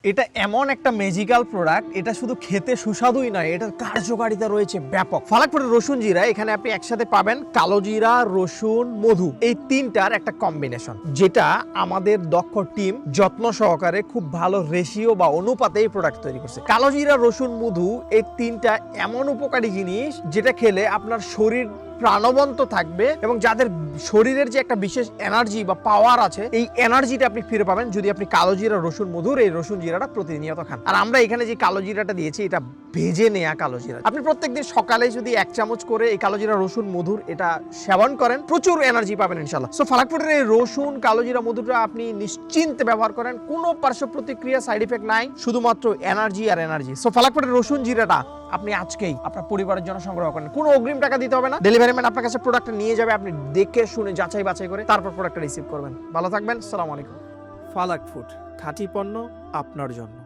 এটা এমন একটা ম্যাজিক্যাল প্রোডাক্ট, এটা শুধু খেতে সুস্বাদুই নয়, এটার কার্যকারিতা রয়েছে ব্যাপক। ফালাকপুরের রসুন জিরা এখানে আপনি একসাথে পাবেন কালো জিরা, রসুন, মধু, এই তিনটার একটা কম্বিনেশন, যেটা আমাদের দক্ষ টিম যত্ন সহকারে খুব ভালো রেশিও বা অনুপাতে এই প্রোডাক্ট তৈরি করছে। কালো জিরা, রসুন, মধু এই তিনটা এমন উপকারী জিনিস যেটা খেলে আপনার শরীর প্রাণবন্ত থাকবে এবং যাদের শরীরের যে একটা বিশেষ এনার্জি বা পাওয়ার আছে, এই এনার্জিটা আপনি ফিরে পাবেন যদি আপনি কালো জিরা, রসুন, মধুর এই রসুন জিরাটা প্রতিনিয়ত খান। আর আমরা এখানে যে কালো জিরাটা দিয়েছি, এটা ভেজে নেয়া কালো জিরা। আপনি প্রত্যেকদিন সকালে যদি 1 চামচ করে এই কালো জিরা, রসুন, মধুর এটা সেবন করেন, প্রচুর এনার্জি পাবেন ইনশাআল্লাহ। সো ফালাকপুরের এই রসুন, কালো জিরা, মধুটা আপনি নিশ্চিন্তে ব্যবহার করেন, কোনো পার্শ্ব প্রতিক্রিয়া, সাইড ইফেক্ট নাই, শুধুমাত্র এনার্জি আর এনার্জি। সো ফালাকপুরের রসুন জিরাটা আপনি আজকেই আপনার পরিবারের জন্য সংগ্রহ করেন, কোনো অগ্রিম টাকা দিতে হবে না। ডেলিভারি ম্যান আপনার কাছে প্রোডাক্টটা নিয়ে যাবে, আপনি দেখে শুনে যাচাই বাছাই করে তারপর প্রোডাক্টটা রিসিভ করবেন। ভালো থাকবেন, আসসালামু আলাইকুম। ফালাক ফুড, খাঁটি পণ্য আপনার জন্য।